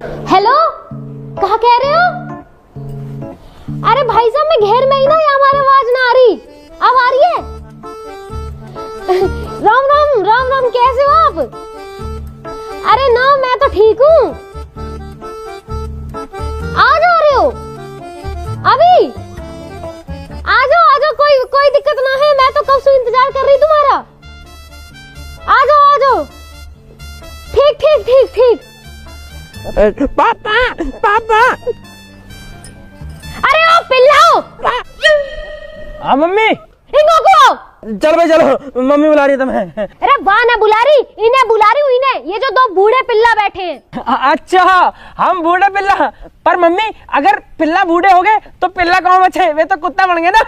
Hello, कहा कह रहे हो? अरे भाई साहब मैं घेर में ही ना, ये हमारी आवाज ना आ रही। अब आ रही है? राम राम राम राम, कैसे हो आप? अरे ना, मैं तो ठीक हूँ। आ जा रहे हो अभी? आ जाओ, कोई दिक्कत ना है। मैं तो कब से इंतजार कर रही तुम्हारा। आ जाओ। ठीक। पापा अरे ओ पिल्लाओ। हाँ मम्मी, इनको को चलो भाई चलो, मम्मी बुला रही है तुम्हें। अरे वाह, ना बुला रही, इन्हें बुला रही हूँ, इन्हें। ये जो दो बूढ़े पिल्ला बैठे हैं। अच्छा, हम बूढ़े पिल्ला। पर मम्मी, अगर पिल्ला बूढ़े हो गए तो पिल्ला कहाँ बचे? वे तो कुत्ता बन गए ना।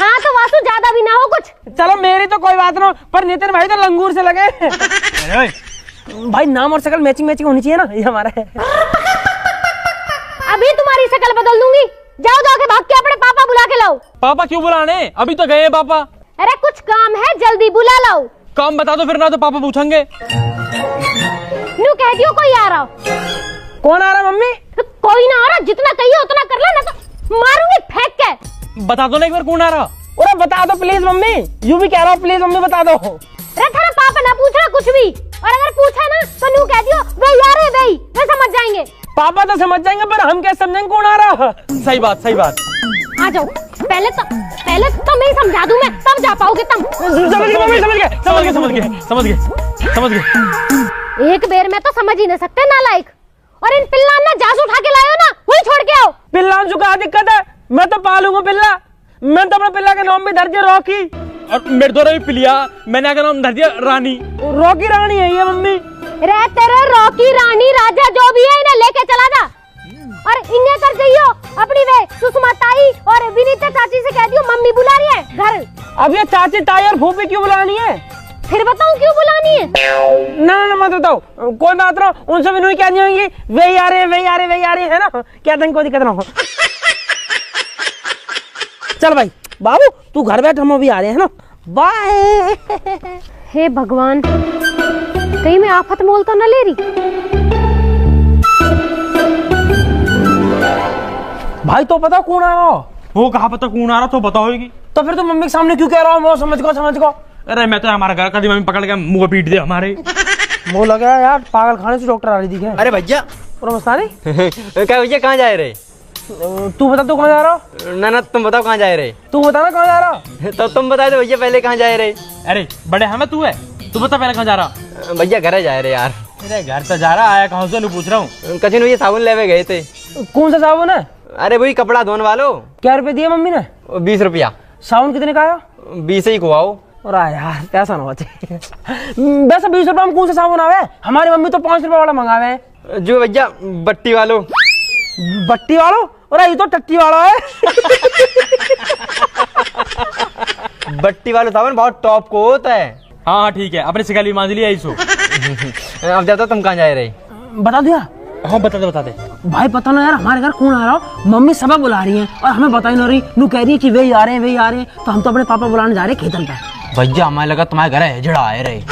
हाँ तो वासु, ज्यादा भी ना हो कुछ। चलो मेरी तो कोई बात ना, पर नितिन भाई तो लंगूर से लगे। भाई नाम और शक्ल मैचिंग होनी चाहिए ना, ये हमारा है। अभी तुम्हारी शक्ल बदल दूंगी। जाओ जाके भाग के अपने पापा बुला के लाओ। पापा क्यों बुलाने? अभी तो गए पापा। अरे कुछ काम है, जल्दी बुला लाओ। काम बता दो फिर, ना तो पापा पूछेंगे। न्यू कहती हो कोई आ रहा। कौन आ रहा मम्मी? कोई ना आ रहा, जितना कहिए उतना कर लो, ना तो मारूंगी फेंक के। बता दो ना एक बार कौन आ रहा। अरे बता दो प्लीज मम्मी, यूं भी कह रहा हूँ, प्लीज मम्मी बता दो। अरे थारा पापा ना पूछ रहा कुछ भी, और अगर पूछा ना तो न्यू कह दियो वे यार है, वे समझ जाएंगे। पापा तो समझ जाएंगे, पर हम कैसे समझेंगे कौन आ रहा? सही बात। आ जाओ, पहले तो मैं समझा दूं, मैं तब जा पाओगे तुम। समझ गए मम्मी, समझ गए। एक बेर में तो समझ ही नहीं सकते नालायक। और इन पिल्ला ना जास उठा के लायो ना, वही छोड़ के आओ। पिल्ला चुका दिक्कत है, मैं तो पालूंगा पिल्ला। मैं तो अपने पिल्ला के नाम भी धर दिया रॉकी। और मेरे द्वारा भी पिलिया, मैंने क्या नाम धर दिया? रानी। रॉकी रानी है ये मम्मी। रे तेरे रॉकी रानी राजा जो भी है, इन्हें लेके चला जा। और इन्हें कर जाइयो अपनी वे सुषमा ताई और विनीता चाची से कह दियो मम्मी बुला रही है घर। अब ये चाची ताई और फूफी क्यों बुलानी है? फिर बताऊं क्यों बुलानी है? ना मत बताओ, कोई बात ना, उनसे भी नहीं कहनी होगी। वे आ रहे है ना, क्या देंगे, कोई दिक्कत ना हो। चल भाई बाबू, तू घर बैठ, हम अभी आ रहे हैं ना। बाय। हे भगवान, कहीं मैं आफत मोल तो न ले रही। भाई तो पता कौन आ रहा? वो कहा पता कौन आ रहा, तो बताओगी। तो फिर तुम मम्मी के सामने क्यों कह रहा हो? समझ को। अरे मैं तो हमारा घर का मम्मी पकड़ के मुंह पीट दे हमारे। वो लगा यार, पागल खाने से डॉक्टर आ रही थी क्या? अरे भैया, मस्तानी क्या भैया कहाँ जा रहे? तू बता, तू कहाँ जा रहा? ना तुम बताओ कहाँ जा रहे? तू बता ना कहाँ जा रहा? तो तुम बता दो भैया पहले कहाँ जा रहे? अरे बड़े हमें तू है, तू बता पहले कहाँ जा रहा। भैया घर जा रहे यार। मेरे घर तो जा रहा, आया कहाँ से पूछ रहा हूँ। कचिन भैया साबुन लेवे गए थे। कौन सा साबुन है? अरे वही कपड़ा धोने वालो। क्या रुपए दिए मम्मी ने? 20 रुपया। साबुन कितने का आया? 20 ही खुआओ। और यार पैसा ना बचे। वैसे 20 रुपए में कौन सा साबुन आवे? हमारी मम्मी तो 5 रुपए वाला मंगावे हैं। जो भैया बट्टी वालो। बट्टी वालों? और ये तो टट्टी वाला है। बट्टी वालो साबुन बहुत टॉप को होता है। हाँ ठीक है, अपने शिकाली मान लिया इसो। अब जाता तुम कहाँ जा रहे? बता दिया? हाँ बता दे भाई पता ना यार, हमारे घर कौन आ रहा हो? मम्मी सब बुला रही हैं और हमें बता ही नहीं रही। नू कह रही है कि वे आ रहे हैं, तो हम तो अपने पापा बुलाने जा रहे हैं खेतन पे। भैया हमें लगा तुम्हारे घर हिजड़ा आए रहे।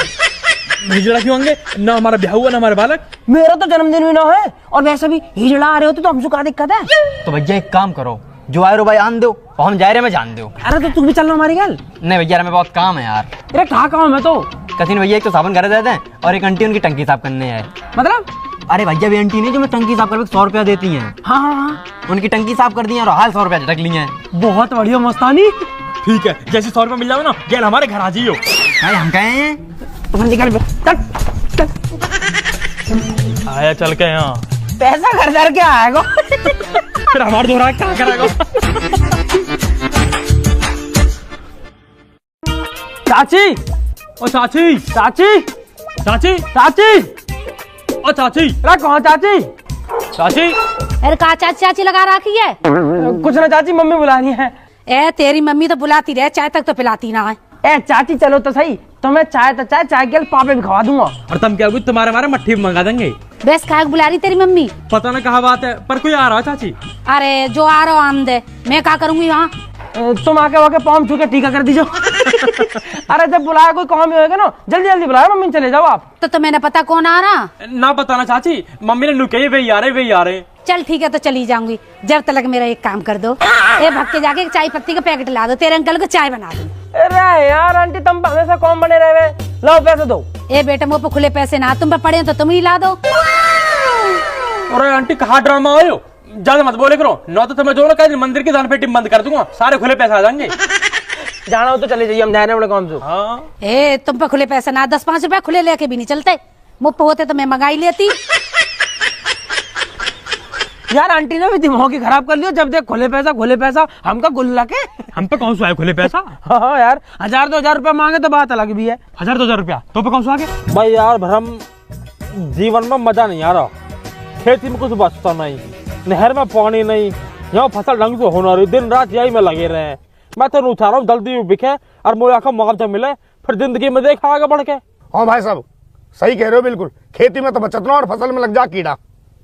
हिजड़ा क्यों होंगे? ना हमारा ब्याह हुआ ना हमारे बालक। मेरा तो जन्मदिन भी ना है, और वैसे भी हिजड़ा आ रहे होते तो हमसे क्या दिक्कत है? तो भैया एक काम करो, जो आए रो भाई आन दो, और हम जा रहे मैं जान दो। अरे तो तू भी चलना हमारी गल। नहीं भैया हमें बहुत काम है यार। अरे कहाँ काम है तो? कथिन भैया एक तो साबुन घर देते हैं, और एक आंटी उनकी टंकी साफ करने है। मतलब? अरे भैया भी आंटी नहीं जो मैं टंकी साफ करके 100 रुपया देती हैं। हाँ, उनकी टंकी साफ कर दी है और हाल 100 रुपया झटक लिए हैं। बहुत बढ़िया मस्तानी। ठीक है, जैसे 100 रुपया मिल जाओ ना, गैल हमारे घर आ जाइयो। भाई हम कहे हैं तुम निकल आया चल के यहाँ। पैसा घर घर के आएगा। फिर हमारे दोहरा क्या करेगा? चाची, ओ चाची चाची, चाची चाची, ओ चाची, अरे कहाँ चाची? चाची अरे कहा चाची लगा रखी है? कुछ ना चाची, मम्मी बुलानी है। ए तेरी मम्मी तो बुलाती रहे, चाय तक तो पिलाती ना है। ए चाची चलो तो सही, तो मैं चाय के पापे भी खवा दूंगा। और तुम क्या तुम्हारे हमारे मट्ठी में मंगा देंगे। बेस खाए बुला रही तेरी मम्मी। पता ना कहा बात है, पर कोई आ रहा चाची। अरे जो आ रहा आम दे, मैं क्या करूंगी वहाँ? तुम आके वाके पाँव छू के टीका कर दीजो। अरे जब बुलाया कोई काम ही होगा ना, जल्दी जल्दी बुलाया मम्मी, चले जाओ आप। तो मैंने पता कौन आ रहा। ना बताना चाची, मम्मी ने नु कही वही आ रहे। चल ठीक है तो चली जाऊंगी, जब तक मेरा एक काम कर दो, ए भग के जाके चाय पत्ती का पैकेट ला दो, तेरे अंकल को चाय बना दो। अरे यार आंटी तुम हमेशा कौन बने रहे, लो पैसे दो। ए बेटा मुँह पे खुले पैसे ना, तुम पे पड़े तो तुम ही ला दो। अरे आंटी कहाँ ड्रामा आयो, ज्यादा मत बोले करो, न तो तुम्हें जो ना मंदिर की दान पेटी बंद कर दूंगा, सारे खुले पैसे आ जाएंगे। जाना हो तो चले जाइए, हम जा रहे हैं अपने काम से। हाँ ए तुम पे खुले पैसे ना, 10-5 रुपया खुले लेके भी नहीं चलते, मुँह पे होते तो मैं मंगाई लेती। यार आंटी ने भी दिमाग ही खराब कर लिया, जब देख खुले पैसा, हमका गुल्ला के। हम पे कौन सा है खुले पैसा? हाँ यार 1000-2000 रुपया मांगे तो बात अलग भी है। 1000-2000 रुपया तो पे कौन सा आ गया? भाई यार भरम, जीवन में मजा नहीं आ रहा, खेती में कुछ बचता नहीं, नहर में पानी नहीं, यहाँ फसल ढंग से होना रही, दिन रात यही में लगे रहे। मैं तो चाह रहा हूँ जल्दी बिके और मुझे का मुआवजा मिले, फिर जिंदगी में देखा आगे बढ़ के। हाँ भाई साहब सही कह रहे हो, बिल्कुल खेती में तो बचत ना और फसल में लग जा कीड़ा।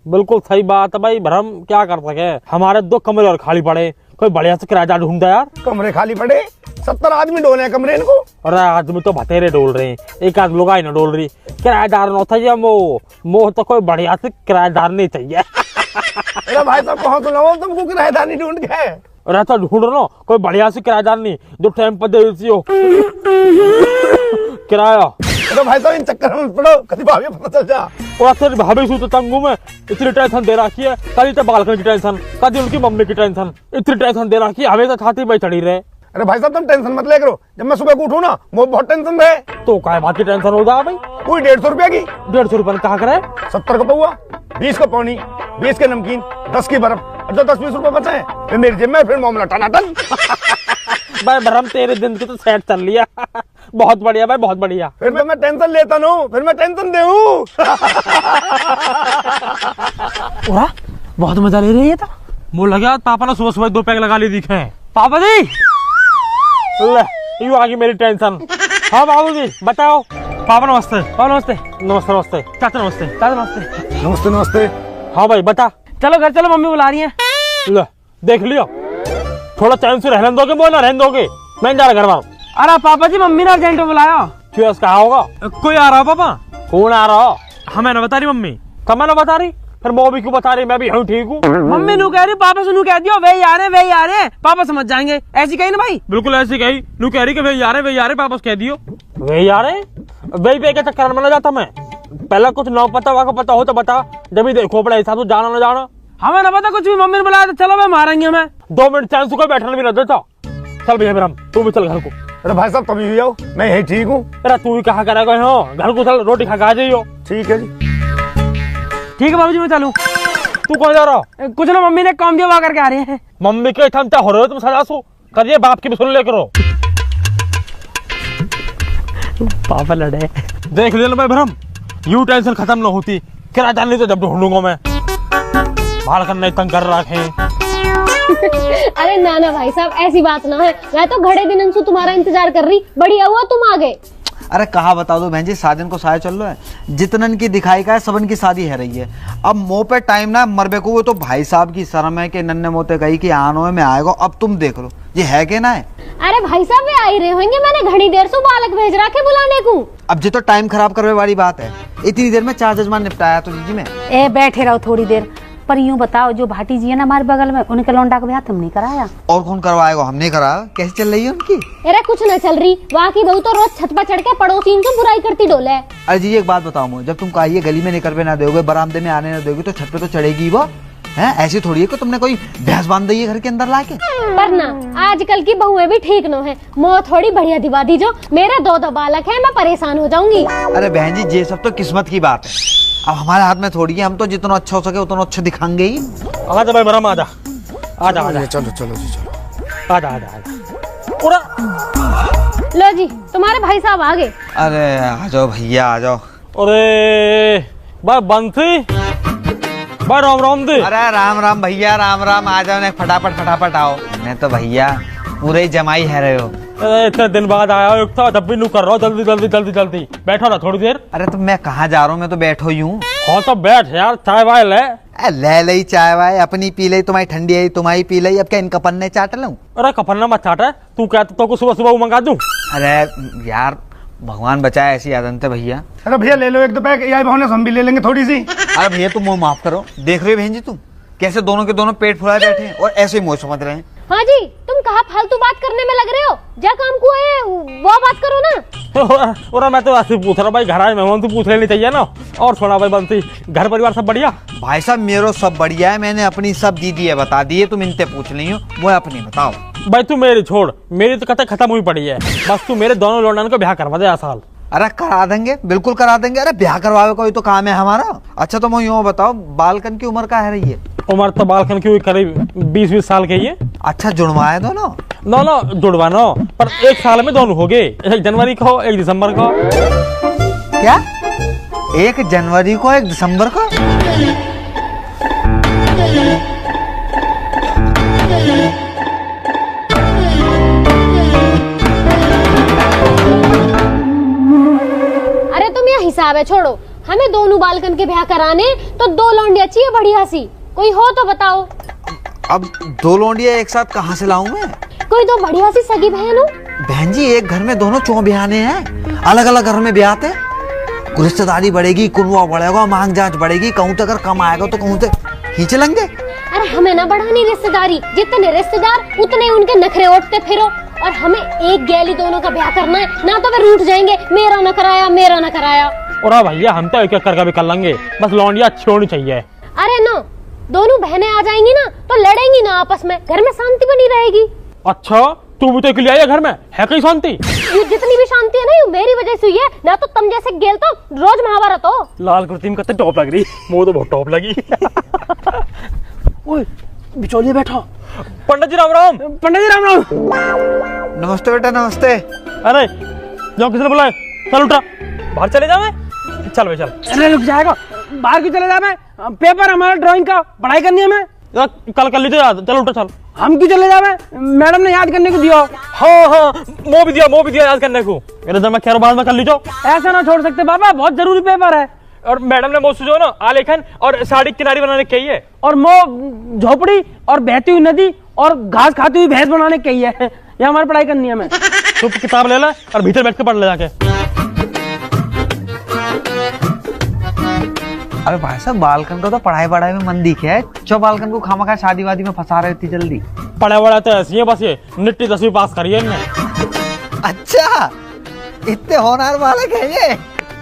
बिल्कुल सही बात है भाई भरम, क्या कर सके, हमारे 2 कमरे और खाली पड़े, कोई बढ़िया से किराएदार ढूंढता यार। कमरे खाली पड़े, 70 आदमी डोले हैं कमरे इनको। अरे आदमी तो बतेरे डोल रहे हैं, एक आध लोग न डोल रही, किराएदार न था ये मोह तो कोई बढ़िया से किराएदार नहीं चाहिए। अरे भाई साहब कहाँ सुनाओ तुमको किराएदार नहीं ढूंढ के। अरे तो ढूंढ रहा कोई बढ़िया से किराएदार नहीं जो टाइम पर दे सी हो किराया। अरे भाई साहब इन चक्कर में पड़ो, कभी भाभी पता चल जा। और फिर भाभी सू तो तंगू में इतनी टेंशन दे रखी है, कभी तो बालकनी की टेंशन, कभी उनकी मम्मी की टेंशन, इतनी टेंशन दे रखी है, हमेशा छाती में चढ़ी रहे। अरे भाई साहब तुम टेंशन मत ले करो, जब मैं सुबह को उठूं ना वो बहुत टेंशन रहे। तो काय बात की टेंशन हो जाए भाई? कोई 150 रुपया की, 150 रुपये कहा करे? 70 का पौआ, 20 का पानी, 20 के नमकीन, 10 की बर्फ, और जो 10-20 रुपए बचे हैं फिर मेरी जेब में, फिर मामला टनाटन। भाई भरम तेरे दिन की तो सेट चल लिया। बहुत बढ़िया भाई, बहुत बढ़िया। फिर मैं टेंशन लेता ना, फिर मैं टेंशन देऊं। बहुत मजा ले रही है तो। मुझे लगा पापा ने सुबह 2 पैक लगा लिए दिखे हैं। पापा जी ले यू आ गई मेरी टेंशन। हाँ बाबूजी बताओ। पापा नमस्ते। पापा नमस्ते। नमस्ते नमस्ते चाचा नमस्ते। दादा नमस्ते। नमस्ते नमस्ते। हाँ भाई बता। चलो घर चलो, मम्मी बुला रही है। ले देख लियो, थोड़ा टाइम से रहने दोगे, बोल ना रहने दोगे, मैं जा रहा घर वालों। अरे पापा जी मम्मी ने अर्जेंट में बुलाया। क्यों कहा होगा? कोई आ रहा पापा? कौन आ रहा? हमें ना बता रही मम्मी। कमा ना बता रही, फिर वो भी क्यों बता रही? मैं भी हूँ ठीक हूँ। मम्मी नू कह रही, पापा से नू कह दियो वही आ रहे, पापा समझ जाएंगे, ऐसी कही ना भाई। बिल्कुल ऐसी कही, नू कह रही कि वही आ रहे, पापा से कह दियो। वही आ रहे, वही पे के चक्कर में ना जाता मैं। पहले कुछ ना पता वाको पता हो तो बता, जब भी देखो अपने हिसाब से जाना ना जाना। हमें ना पता कुछ भी, मम्मी ने बुलाया तो चलो मैं मारेंगे हमें। 2 मिनट चैन से कोई बैठने भी ना देता। चल भैया मेरा, तू भी चल घर को। अरे भाई साहब तभी भी आओ, मैं यही ठीक हूँ। अरे तू भी कहा करेगा घर को, चल रोटी खा के आ जाइयो। ठीक है जी। ठीक है बाबूजी मैं चलूं। तू कौन जा रहा? कुछ ना, मम्मी ने काम दिया वहाँ करके आ रहे हैं। मम्मी के थमता हो रहे हो तुम, सजा सो करिए, बाप की भी सुन ले करो। पापा लड़े। देख ले भाई भरम, यू टेंशन खत्म ना होती, किराया नहीं तो जब ढूंढूंगा मैं। बाल करने तंग कर रखे। अरे ना भाई साहब ऐसी बात ना है, मैं तो घड़े दिन से तुम्हारा इंतजार कर रही, बढ़िया हुआ तुम आ गए। अरे कहा बता दो बहन जी, शादी को साया चल रहा है, जितनन की दिखाई का है सबन की शादी है रही है। अब मुंह पे टाइम ना मरबे को, वो तो भाई साहब की शर्म है कि नन्ने मोते कही कि आनो में आएगा। अब तुम देख लो ये है कि ना है। अरे भाई साहब वे आ ही रहे होंगे, मैंने घड़ी देर से बालक भेज रखे बुलाने को। अब जो तो टाइम खराब करने वाली बात है, इतनी देर में 4 जजमान निपटाया तो जी में। ए बैठे रहो थोड़ी देर, पर यूँ बताओ जो भाटी जी है ना हमारे बगल में, उनके लौंडा का ब्याह तुमने कराया? और कौन करवाएगा, हमने करा। कैसे चल रही है उनकी? अरे कुछ न चल रही, वहाँ की बहू तो रोज छत पर चढ़ के पड़ोसी से बुराई करती डोले। अरे जी एक बात बताओ मुझे, जब तुम कहिए गली में निकलने ना दोगे, बरामदे में आने ना दोगे, तो छत पे तो चढ़ेगी वो है। ऐसी थोड़ी है कि तुमने कोई भैंस बांध दी है घर के अंदर लाके। पर ना आजकल की बहुएं भी ठीक न है, मोह थोड़ी बढ़िया दिवा दी, जो मेरे 2 बालक है, मैं परेशान हो जाऊंगी। अरे बहन जी ये सब तो किस्मत की बात है, अब हमारे हाथ में थोड़ी है। हम तो जितना अच्छा हो सके उतना अच्छा दिखाएंगे ही। आजा भाई भरम, आजा आजा आजा, चलो चलो जी चलो। आजा आजा आजा। पूरा लो जी तुम्हारे भाई साहब आ गए। अरे आ जाओ भैया आ जाओ। अरे भाई बंसी, भाई राम राम दे। अरे राम राम भैया, राम राम। आ जाओ ना, फटाफट आओ। मैं तो भैया पूरे ही जमाई है रहे हो। अरे इतने दिन बाद आया हो, एक था जब भी नू कर रहा हो, जल्दी जल्दी जल्दी जल्दी बैठो ना थोड़ी देर। अरे तो मैं कहाँ जा रहा हूँ, मैं तो बैठो ही हूँ। हाँ तो बैठ यार, चाय वाय ले। ले लई चाय वाय अपनी पी लई, तुम्हारी ठंडी आई तुम्हारी पी लई, अब क्या इनका पन्ने चाट लूं? अरे कपन्ना मत चाट है, तू कहता तो को सुबह सुबह वो मंगा दूं। अरे यार भगवान बचाए ऐसी आदत है भैया। अरे भैया ले लो एक दो पैक, यही बहाने से हम भी ले लेंगे थोड़ी सी। अरे भैया तुम मुँह माफ करो, देख रहे हो बहन जी तुम कैसे दोनों के दोनों पेट फुलाए बैठे हैं और ऐसे ही मुँह समझ रहे हैं। हाँ जी, तुम कहाँ फालतू बात करने में लग रहे हो, जा काम को आए वो बात करो ना। और मैं तो ऐसे पूछ रहा भाई, घर आए मेहमान तो पूछ लेनी चाहिए ना। और थोड़ा भाई बंसी, घर परिवार सब बढ़िया? भाई साहब मेरो सब बढ़िया है, मैंने अपनी सब दीदी है बता दी है, तुम इनसे पूछ ली हो, वो अपनी बताओ। भाई तू मेरी छोड़, मेरी तो कथा खत्म हुई पड़ी है, बस तू मेरे दोनों लौंडन को ब्याह करवा दे इस साल। अरे करा देंगे, बिल्कुल करा देंगे। अरे ब्याह करवावे कोई तो काम है हमारा। अच्छा तो मैं यूँ बताओ, बालकन की उम्र का है रही है? उम्र तो बालकन की हुई करीब 20-20 साल के ही है। अच्छा जुड़वाए दोनों? दोनों जुड़वाना, पर एक साल में दोनों हो गए, 1 जनवरी को 1 दिसंबर को। क्या 1 जनवरी को 1 दिसंबर को? अरे तुम यह हिसाब है छोड़ो, हमें दोनों बालकन के ब्याह कराने तो 2 लौंडिया चाहिए बढ़िया सी, कोई हो तो बताओ। अब 2 लौंडिया एक साथ कहाँ से लाऊं मैं? कोई 2 बढ़िया सी सगी बहन हो। बहन जी एक घर में दोनों चौ ब्याहने हैं, अलग अलग घर में ब्याहते। रिश्तेदारी बढ़ेगी, कुनवा बढ़ेगा, मांग जांच बढ़ेगी, कहूँ तो अगर कम आएगा तो कहूँ तो खींच लेंगे। अरे हमें ना बढ़ानी रिश्तेदारी, जितने रिश्तेदार उतने उनके नखरे ओटते फिरो, और हमें एक गैली दोनों का ब्याह करना है, ना तो वे रूठ जाएंगे, मेरा न कराया मेरा न कराया। और भैया हम तो एक एक करके भी कर लेंगे, बस लौंडिया अच्छी होनी चाहिए। अरे ना, दोनों बहनें आ जाएंगी ना तो लड़ेंगी ना आपस में, घर में शांति बनी रहेगी। अच्छा तू भी तो अकेली आई है घर में, है कहीं शांति? ये जितनी भी शांति है ना ये मेरी वजह से हुई है, ना तो तुम जैसे गेल तो रोज महाभारत हो। लाल कुर्ती में कितनी टॉप लग रही, मुझे तो बहुत टॉप लगी। ओए बिचौलिए बैठो। पंडित जी राम राम। पंडित जी राम राम। नमस्ते बेटा नमस्ते। अरे जाओ, किसने बुलाए? चल उठा, बाहर चले जाओ। चल भाई चल। अरे रुक जाएगा, बाहर क्यों चले जाए? पेपर हमारा ड्राइंग का, पढ़ाई करनी है हमें। कल कर लीजिए याद, चल उठा चल। हम क्यों चले जाए? मैडम ने याद करने को दिया। हाँ हाँ वो भी दिया याद करने को। मेरे जब मैं कह रहा बाद में कर लीजिए। ऐसा ना छोड़ सकते पापा, बहुत जरूरी पेपर है। और मैडम ने वो सुझाव ना आलेखन और साड़ी किनारी बनाने की है, और मो झोपड़ी और बहती हुई नदी और घास खाती हुई भैंस बनाने की है। ये हमारी पढ़ाई करनी है हमें। तो किताब ले ला और भीतर बैठ के पढ़ ले जाके। अरे भाई साहब बालकन को तो पढ़ाई में मन दिखे है, चो बालकन को खामखा शादी वादी में फंसा रहे इतनी जल्दी। पढ़े वढ़ा तो ऐसी है, बस ये निट्टी 10वीं पास करिए इनने। अच्छा इतने होनहार बालक है ये।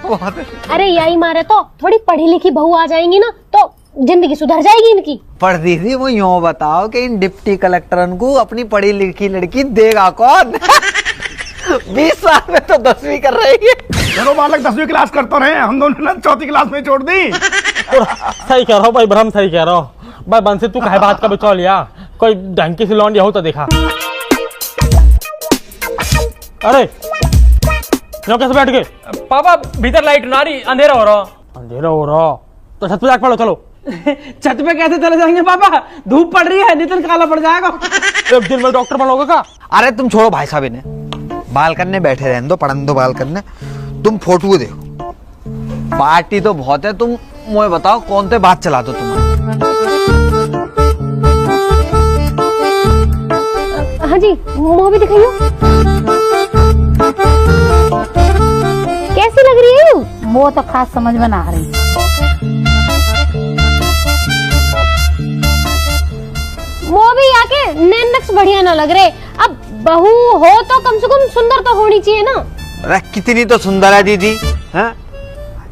बहुत। अरे यही मारे तो थोड़ी पढ़ी लिखी बहू आ जाएंगी ना तो जिंदगी सुधर जाएगी इनकी। पर दीदी वो यूँ बताओ कि इन डिप्टी कलेक्टरन को अपनी पढ़ी लिखी लड़की देगा कौन? 20 साल में तो 10वीं कर रही है। दोनों बालक 10वीं क्लास करते रहे, हम दोनों ने 4थी क्लास में छोड़ दी। सही कह रहा हूँ भाई ब्रह्म, सही कह रहा हूँ भाई। बंसी तू कहे बात का बचा लिया, कोई ढंकी से लौंडिया हो तो देखा। अरे क्यों कैसे बैठ गए? पापा भीतर लाइट ना रही, अंधेरा हो रहा। तो छत पे जाके पढ़ो चलो। छत पे कैसे चले जाएंगे पापा, धूप पड़ रही है, नितिन काला पड़ जाएगा। एक दिन में डॉक्टर बनोगे का? अरे तुम छोड़ो भाई साहब इन्हें, बालकन में बैठे रहने दो, पढ़ने दो बालकन में। तुम फोटो देखो, पार्टी तो बहुत है। तुम मुझे बताओ कौन से बात चला दो तुम्हारे? हाँ जी मुँह भी दिखाइयो, कैसी लग रही है? वो तो खास समझ में ना आ रही। वो भी आके नैन नक्श बढ़िया ना लग रहे। अब बहू हो तो कम से कम सुंदर तो होनी चाहिए ना। अरे कितनी तो सुंदर है दीदी, हैं?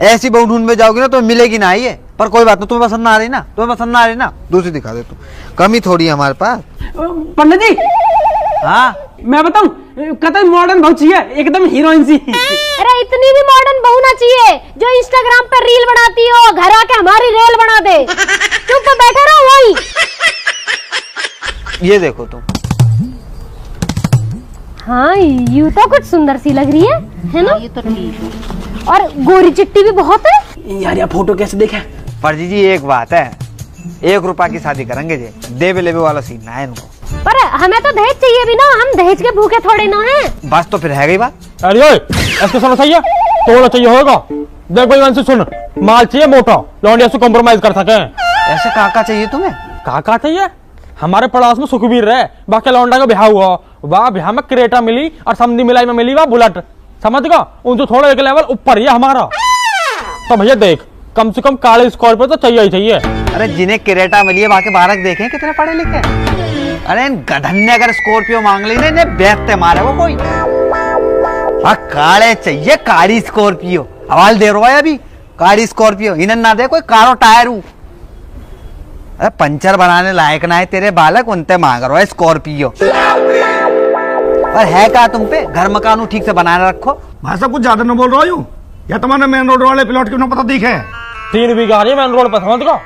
ऐसी बहू ढूंढ में जाओगी ना तो मिलेगी ना ये। पर कोई बात नहीं, तुम्हें पसंद ना आ रही ना, दूसरी दिखा दे। तुम कमी थोड़ी है हमारे पास। पंडित जी हाँ मैं बताऊं, कतई मॉडर्न बहुत चाहिए, एकदम हीरोइन सी। अरे इतनी भी मॉडर्न बहू ना चाहिए जो इंस्टाग्राम पर रील बनाती हो, घर आके हमारी रेल बना दे। चुप बैठे रहो वही। ये देखो तुम। हाँ यू तो कुछ सुंदर सी लग रही है ना? ये तो ठीक है। और गोरी चिट्टी भी बहुत है यार ये फोटो कैसे देखे? पर जी एक बात है, 1 रुपया की शादी करेंगे जी, देवे लेवे वाला सीन ना है इनको। पर हमें तो दहेज चाहिए भी ना, हम दहेज के भूखे थोड़े ना हैं। बस तो फिर है गई बात। अरे ऐसे सुनो सही है, तोड़ा चाहिए होगा। देख भाई से सुन, माल चाहिए मोटा, लौंडिया से कॉम्प्रोमाइज कर सके। ऐसे काका चाहिए तुम्हें? काका चाहिए? हमारे पड़ोस में सुखबीर रहे, बाकी लौंडा का ब्याह हुआ, वाह ब्याह में क्रेटा मिली और समधी मिलाई में मिली वाह बुलेट, समझ गया? उन तो थोड़ा एक लेवल ऊपर ही है हमारा। तो भैया देख, कम से कम काले स्कॉर्पियो तो चाहिए ही चाहिए। अरे जिन्हें क्रेटा मिली है बाकी बालक देखे कितने पढ़े लिखे। अरे इन गधन ने अगर स्कॉर्पियो मांग ली ना, बैठते मारे वो कोई। हाँ काले चाहिए, काली स्कॉर्पियो। हवाल दे रहा है अभी, काली स्कॉर्पियो। इन्हें ना दे कोई कारो टायर हूँ। अरे पंचर बनाने लायक ना है तेरे बालक, उनते मांग रहा है स्कॉर्पियो। और है क्या तुम पे? घर मकान ठीक से बनाने रखो। भाई साहब कुछ ज्यादा न बोल रहा हूँ या तुम्हारे मेन रोड वाले प्लॉट क्यों ना पता दिखे? 3 बीघा मेन रोड पर, समझ गया?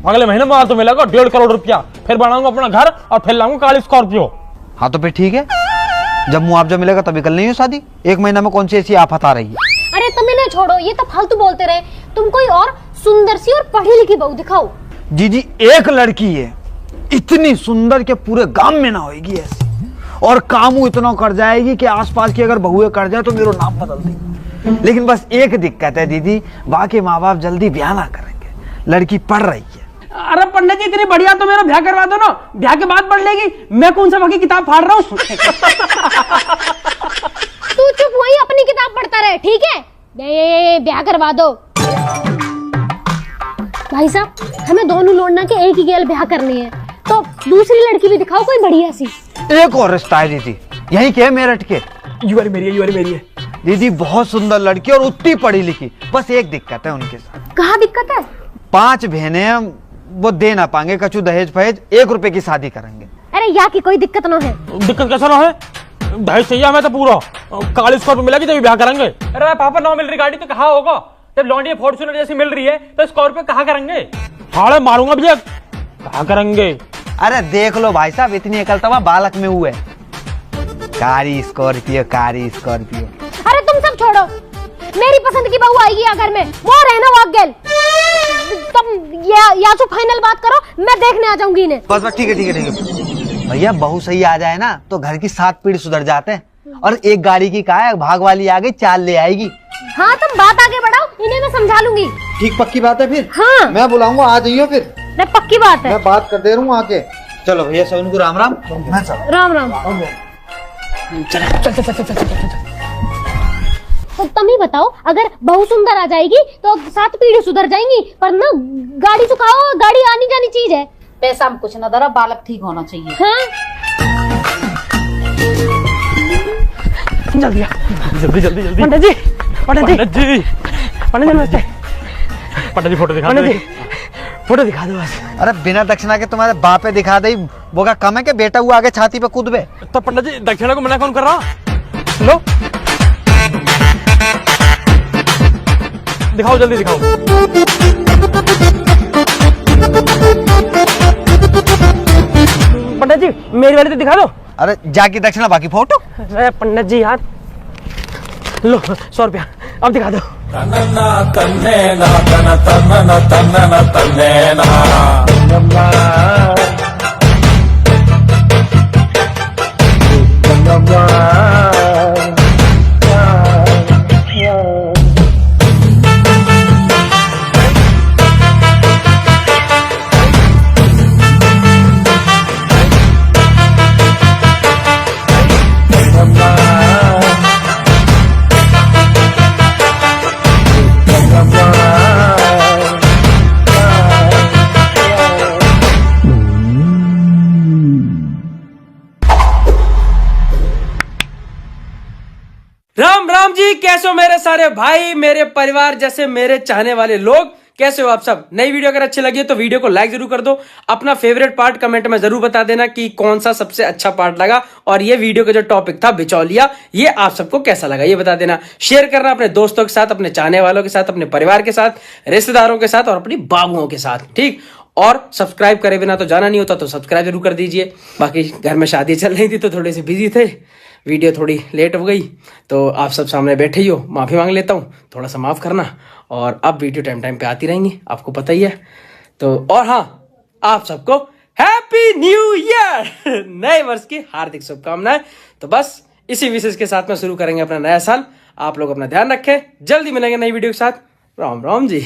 अगले महीने माल तो मिलेगा 1.5 करोड़ रुपया, फिर बनाऊंगा अपना घर और फिर लाऊंगा काली स्कॉर्पियो। हाँ तो फिर ठीक है, जब मुआवजा मिलेगा तभी कर लेंगे शादी। 1 महीना में कौन सी ऐसी आफत आ रही है? अरे तुम इन्हें छोड़ो, ये तो फालतू बोलते रहे। तुम कोई और सुंदर सी और पढ़ी लिखी बहू दिखाओ। जी एक लड़की है इतनी सुंदर के पूरे गांव में ना होगी ऐसी, और कामू इतना कर जाएगी कि आसपास की अगर बहुएं कर जाए तो मेरा नाम बदल देंगे। लेकिन बस एक दिक्कत है दीदी, बाकी माँ बाप जल्दी ब्याह ना करेंगे, लड़की पढ़ रही है। अरे पंडित जी इतनी बढ़िया तो मेरा ब्याह करवा दो ना, ब्याह के बाद पढ़ लेगी। मैं कौन सा बाकी किताब फाड़ रहा हूँ। तू चुप वही अपनी किताब पढ़ता रहे, ठीक है? ब्याह करवा दो। भाई साहब हमें दोनों लोड़ना के एक ही गेल ब्याह करनी है, तो दूसरी लड़की भी दिखाओ कोई बढ़िया सी। एक और रिश्ता है दीदी, यही के मेरठ के। यू वाली मेरी है। दीदी बहुत सुंदर लड़की और उतनी पढ़ी लिखी, बस एक दिक्कत है उनके साथ। कहाँ दिक्कत है? 5 बहनें हैं, वो दे ना पाएंगे कछु दहेज फहेज, 1 रुपए की शादी करेंगे। अरे यहाँ की कोई दिक्कत ना है। दिक्कत कैसा ना है? दहेज चाहिए हमें तो पूरा, काली स्कॉर्पियो मिलेगी तभी ब्याह करेंगे। अरे पापा 9 मिल रही गाड़ी तो कहाँ होगा? जब लॉन्डी फॉर्च्यूनर जैसी मिल रही है तो स्कॉर्पियो कहाँ करेंगे? हाड़े मारूंगा भैया, कहाँ करेंगे? अरे देख लो भाई साहब, इतनी अकल तवा बालक में हुए। कारी स्कॉर्पियो, कारी स्कॉर्पियो। अरे तुम सब छोड़ो, मेरी पसंद की बहू आएगी यहाँ घर में, वो रहना वाक गेल। तुम या तो फाइनल बात करो, मैं देखने आ जाऊंगी इन्हें। बस ठीक है भैया, बहू सही आ जाए ना तो घर की 7 पीढ़ी सुधर जाते हैं। और एक गाड़ी की कहा है, भाग वाली आ गई, 4 ले आएगी। हाँ तुम बात आगे बढ़ाओ, इन्हें मैं समझा लूंगी। ठीक पक्की बात है फिर? हाँ मैं बुलाऊंगा, आ जाइयो फिर। नहीं पक्की बात है, मैं बात कर दे रहा हूँ आके। चलो भैया सोनू को राम राम। राम राम। चल। तो तुम ही बताओ, अगर बहू सुंदर आ जाएगी तो 7 पीढ़ी सुधर जाएंगी, पर ना गाड़ी चुकाओ, गाड़ी आनी जानी चीज है। पैसा में कुछ न दरा, बालक ठीक होना चाहिए। हाँ जल्दी पंडित जी नमस्ते। पंडित जी फोटो दिखा पंडित जी फोटो दिखा दो बस। अरे बिना दक्षिणा के तुम्हारे बापे दिखा दे, वो का कम है कि बेटा हुआ आगे छाती पे कूद बे। तो पंडित जी दक्षिणा को मना कौन कर रहा? लो दिखाओ, जल्दी दिखाओ। पंडित जी मेरी वाली तो दिखा दो। अरे जाके दक्षिणा बाकी फोटो। अरे पंडित जी यार, लो 100 रुपया, अब दिखा दो। राम राम जी, कैसे हो मेरे सारे भाई, मेरे परिवार जैसे मेरे चाहने वाले लोग, कैसे हो आप सब? नई वीडियो अगर अच्छी लगी तो वीडियो को लाइक जरूर कर दो। अपना फेवरेट पार्ट कमेंट में जरूर बता देना कि कौन सा सबसे अच्छा पार्ट लगा, और ये वीडियो का जो टॉपिक था बिचौलिया, ये आप सबको कैसा लगा ये बता देना। शेयर करना अपने दोस्तों के साथ, अपने चाहने वालों के साथ, अपने परिवार के साथ, रिश्तेदारों के साथ और अपनी बाबुओं के साथ, ठीक? और सब्सक्राइब करे बिना तो जाना नहीं होता, तो सब्सक्राइब जरूर कर दीजिए। बाकी घर में शादी चल रही थी तो थोड़े से बिजी थे, वीडियो थोड़ी लेट हो गई, तो आप सब सामने बैठे ही हो, माफ़ी मांग लेता हूँ, थोड़ा सा माफ़ करना। और अब वीडियो टाइम पे आती रहेंगी, आपको पता ही है। तो और हाँ, आप सबको हैप्पी न्यू ईयर, नए वर्ष की हार्दिक शुभकामनाएं। तो बस इसी विशेष के साथ में शुरू करेंगे अपना नया साल। आप लोग अपना ध्यान रखें, जल्दी मिलेंगे नई वीडियो के साथ। राम राम जी।